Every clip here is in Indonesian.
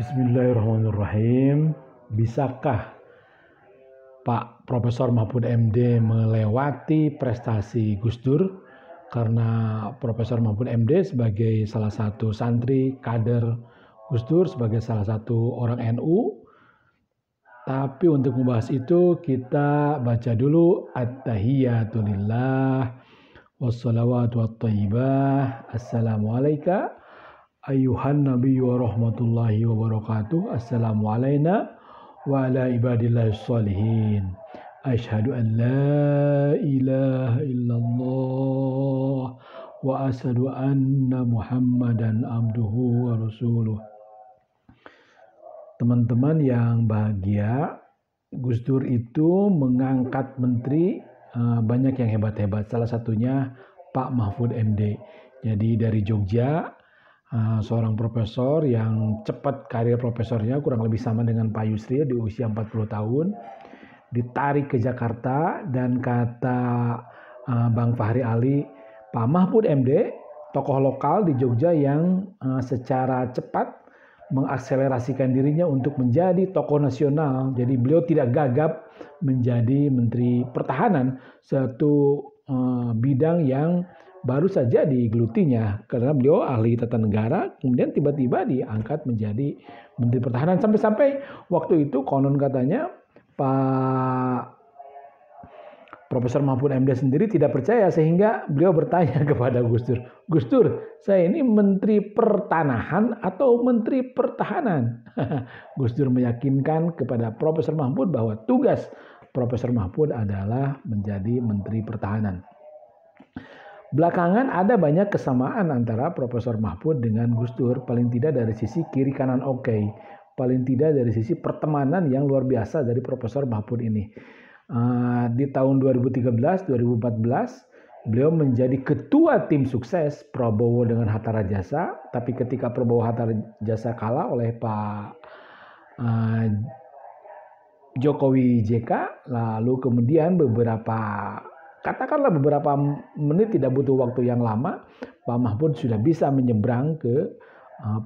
Bismillahirrahmanirrahim. Bisakah Pak Profesor Mahfud MD melewati prestasi Gus Dur? Karena Profesor Mahfud MD sebagai salah satu santri kader Gus Dur, sebagai salah satu orang NU. Tapi untuk membahas itu kita baca dulu At-Tahiyyatulillah wassalawatu wattayyibah. Assalamualaikum Ayuhan Nabi wa rahmatullahi wa barakatuh. Assalamu alayna wa ala ibadillahi sholihin. Ashhadu an la ilaha illallah wa ashhadu anna muhammadan abduhu wa rasuluh. Teman-teman yang bahagia, Gus Dur itu mengangkat menteri banyak yang hebat-hebat. Salah satunya Pak Mahfud MD. Jadi dari Jogja, seorang profesor yang cepat karir profesornya kurang lebih sama dengan Pak Yusril di usia 40 tahun, ditarik ke Jakarta, dan kata Bang Fahri Ali, Pak Mahfud MD tokoh lokal di Jogja yang secara cepat mengakselerasikan dirinya untuk menjadi tokoh nasional. Jadi beliau tidak gagap menjadi Menteri Pertahanan, satu bidang yang baru saja digelutinya karena beliau ahli tata negara, kemudian tiba-tiba diangkat menjadi Menteri Pertahanan. Sampai-sampai waktu itu konon katanya Pak Profesor Mahfud MD sendiri tidak percaya, sehingga beliau bertanya kepada Gus Dur, Gus Dur, saya ini Menteri Pertanahan atau Menteri Pertahanan? Gus Dur meyakinkan kepada Profesor Mahfud bahwa tugas Profesor Mahfud adalah menjadi Menteri Pertahanan. Belakangan ada banyak kesamaan antara Profesor Mahfud dengan Gus Dur, paling tidak dari sisi kiri kanan oke, paling tidak dari sisi pertemanan yang luar biasa dari Profesor Mahfud ini. Di tahun 2013-2014 beliau menjadi ketua tim sukses Prabowo dengan Hatta Rajasa, tapi ketika Prabowo Hatta Rajasa kalah oleh Pak Jokowi JK, lalu kemudian katakanlah beberapa menit, tidak butuh waktu yang lama, Pak Mahfud sudah bisa menyeberang ke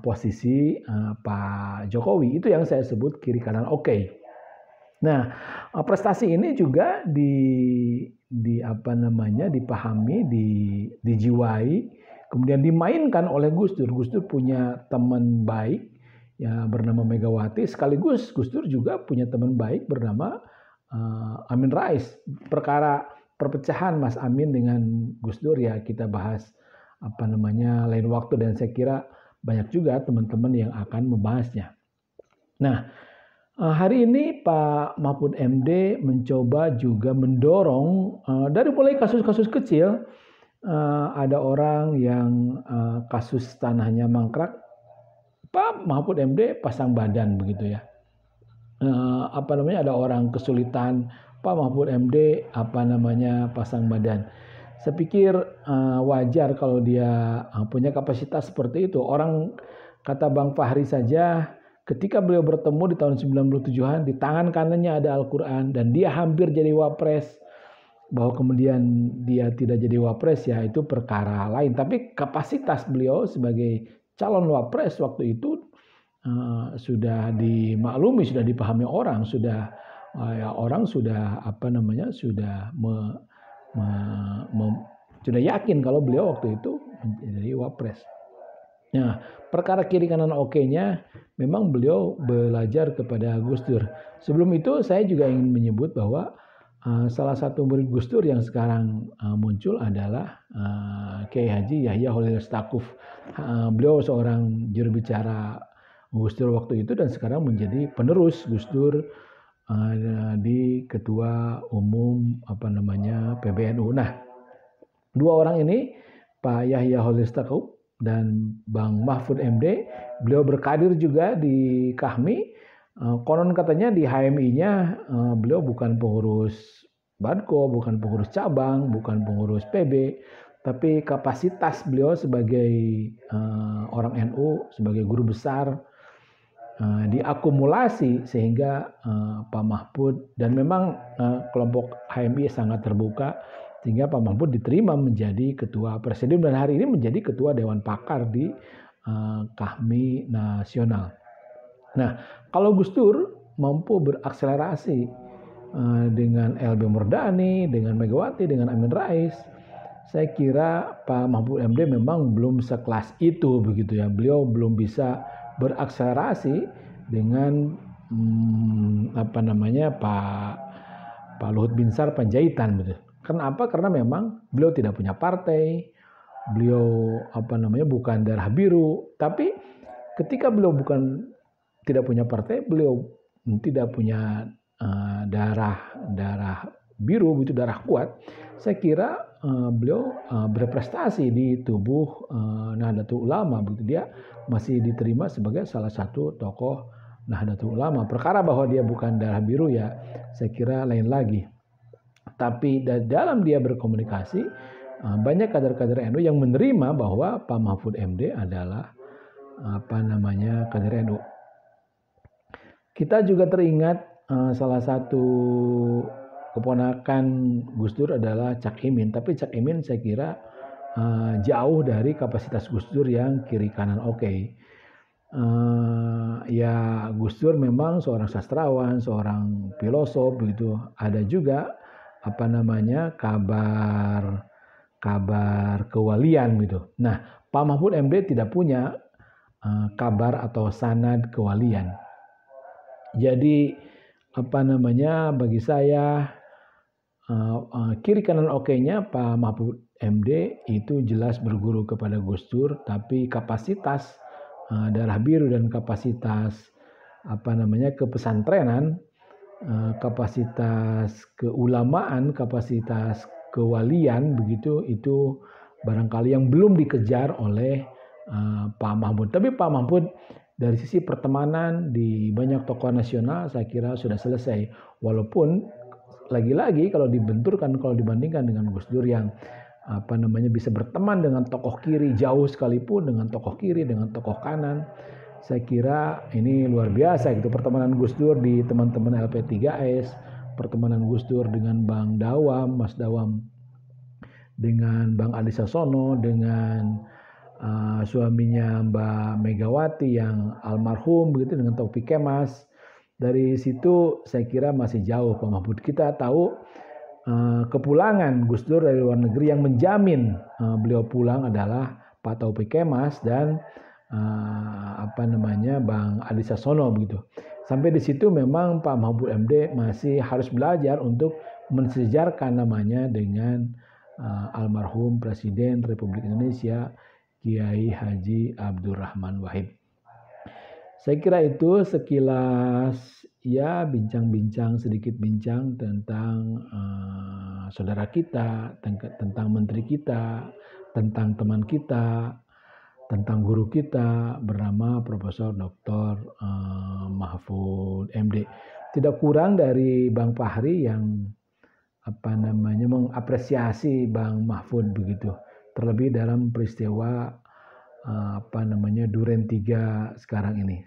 posisi Pak Jokowi. Itu yang saya sebut kiri kanan oke. Nah, prestasi ini juga dipahami, dijiwai, kemudian dimainkan oleh Gus Dur. Gus Dur punya teman baik ya bernama Megawati, sekaligus Gus Dur juga punya teman baik bernama Amin Rais. Perkara perpecahan Mas Amin dengan Gus Dur ya kita bahas lain waktu, dan saya kira banyak juga teman-teman yang akan membahasnya. Nah, hari ini Pak Mahfud MD mencoba juga mendorong dari mulai kasus-kasus kecil. Ada orang yang kasus tanahnya mangkrak, Pak Mahfud MD pasang badan begitu ya. Ada orang kesulitan, Pak Mahfud MD pasang badan. Saya pikir wajar kalau dia punya kapasitas seperti itu. Orang kata Bang Fahri saja, ketika beliau bertemu di tahun 97-an, di tangan kanannya ada Al-Quran dan dia hampir jadi wapres. Bahwa kemudian dia tidak jadi wapres ya itu perkara lain. Tapi kapasitas beliau sebagai calon wapres waktu itu sudah dimaklumi, sudah dipahami orang, sudah sudah yakin kalau beliau waktu itu menjadi wapres. Nah, perkara kiri kanan oke-nya memang beliau belajar kepada Gus Dur. Sebelum itu saya juga ingin menyebut bahwa salah satu murid Gus Dur yang sekarang muncul adalah Kiai Haji Yahya Holil Stakuf. Beliau seorang juru bicara Gus Dur waktu itu dan sekarang menjadi penerus Gus Dur di Ketua Umum PBNU. Nah, dua orang ini, Pak Yahya Holil Stakuf dan Bang Mahfud MD, beliau berkarir juga di Kahmi. Konon katanya di HMI-nya beliau bukan pengurus Badko, bukan pengurus cabang, bukan pengurus PB, tapi kapasitas beliau sebagai orang NU, sebagai guru besar diakumulasi sehingga Pak Mahfud, dan memang kelompok HMI sangat terbuka, sehingga Pak Mahfud diterima menjadi ketua presidium dan hari ini menjadi ketua Dewan Pakar di Kahmi Nasional. Nah, kalau Gus Dur mampu berakselerasi dengan LB Murdani, dengan Megawati, dengan Amin Rais, saya kira Pak Mahfud MD memang belum sekelas itu begitu ya. Beliau belum bisa berakselerasi dengan Pak Luhut Binsar Panjaitan gitu. Kenapa? Karena memang beliau tidak punya partai, beliau bukan darah biru, tapi ketika beliau tidak punya partai, beliau tidak punya darah biru, itu darah kuat. Saya kira beliau berprestasi di tubuh Nahdlatul Ulama, begitu. Dia masih diterima sebagai salah satu tokoh Nahdlatul Ulama. Perkara bahwa dia bukan darah biru ya, saya kira lain lagi. Tapi dalam dia berkomunikasi, banyak kader-kader NU yang menerima bahwa Pak Mahfud MD adalah kader NU. Kita juga teringat salah satu keponakan Gus Dur adalah Cak Imin, tapi Cak Imin saya kira jauh dari kapasitas Gus Dur yang kiri kanan oke. Ya Gus Dur memang seorang sastrawan, seorang filosof begitu. Ada juga kabar kewalian gitu. Nah, Pak Mahfud MD tidak punya kabar atau sanad kewalian. Jadi bagi saya kiri kanan oke-nya Pak Mahfud MD itu jelas berguru kepada Gus Dur, tapi kapasitas darah biru dan kapasitas kepesantrenan, kapasitas keulamaan, kapasitas kewalian begitu, itu barangkali yang belum dikejar oleh Pak Mahfud. Tapi Pak Mahfud dari sisi pertemanan di banyak tokoh nasional saya kira sudah selesai. Walaupun lagi-lagi kalau dibandingkan dengan Gus Dur yang bisa berteman dengan tokoh kiri jauh sekalipun, dengan tokoh kiri, dengan tokoh kanan, saya kira ini luar biasa gitu. Pertemanan Gus Dur di teman-teman LP3S, pertemanan Gus Dur dengan Bang Dawam, Mas Dawam, dengan Bang Ali Sasono, dengan suaminya Mbak Megawati yang almarhum begitu, dengan Taufik Kemas. Dari situ saya kira masih jauh Pak Mahfud. Kita tahu kepulangan Gus Dur dari luar negeri, yang menjamin beliau pulang adalah Pak Taufik Kemas dan Bang Ali Sasono begitu. Sampai di situ memang Pak Mahfud MD masih harus belajar untuk mensejarkan namanya dengan almarhum Presiden Republik Indonesia Kiai Haji Abdurrahman Wahid. Saya kira itu sekilas ya sedikit bincang tentang saudara kita, tentang menteri kita, tentang teman kita, tentang guru kita bernama Profesor Dr. Mahfud MD. Tidak kurang dari Bang Fahri yang mengapresiasi Bang Mahfud begitu. Terlebih dalam peristiwa Duren 3 sekarang ini.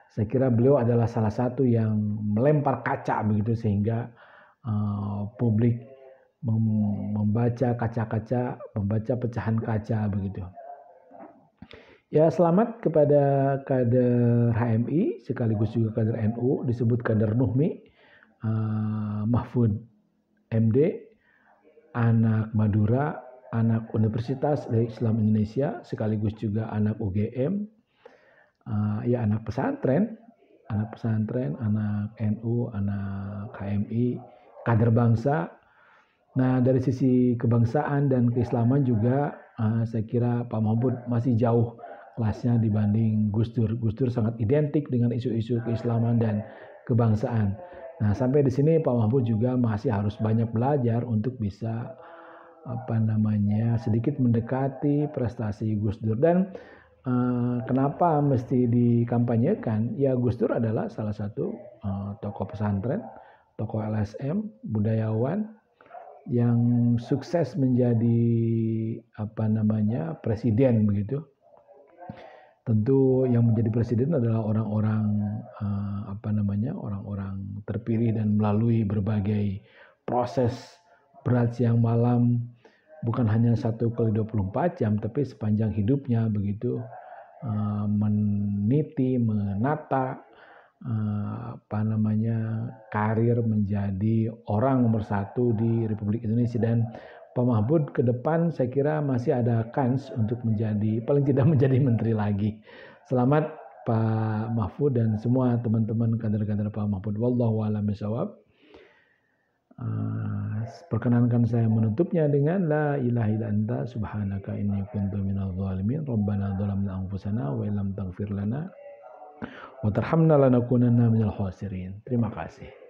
Saya kira beliau adalah salah satu yang melempar kaca begitu, sehingga publik membaca kaca-kaca, membaca pecahan kaca begitu. Ya, selamat kepada kader HMI sekaligus juga kader NU, disebut kader Nuhmi, Mahfud MD, anak Madura, anak Universitas Islam Indonesia, sekaligus juga anak UGM, anak pesantren, anak NU, anak HMI, kader bangsa. Nah, dari sisi kebangsaan dan keislaman juga saya kira Pak Mahfud masih jauh kelasnya dibanding Gus Dur. Gus Dur sangat identik dengan isu-isu keislaman dan kebangsaan. Nah, sampai di sini Pak Mahfud juga masih harus banyak belajar untuk bisa sedikit mendekati prestasi Gus Dur. Dan kenapa mesti dikampanyekan? Ya, Gus Dur adalah salah satu tokoh pesantren, tokoh LSM, budayawan yang sukses menjadi presiden begitu. Tentu yang menjadi presiden adalah orang-orang orang-orang terpilih dan melalui berbagai proses berat siang malam, bukan hanya 1 kali 24 jam, tapi sepanjang hidupnya begitu, meniti, menata karir menjadi orang nomor satu di Republik Indonesia. Dan Pak Mahfud ke depan saya kira masih ada kans untuk paling tidak menjadi menteri lagi. Selamat Pak Mahfud dan semua teman-teman kader-kader Pak Mahfud. Wallahu a'lam bishawab. Perkenankan saya menutupnya dengan la ilaha illa anta subhanaka inni kuntu minadh dhalimin rabbana dhalamna anfusana wa illam taghfir lana wa tarhamna lanakunanna minal khasirin. Terima kasih.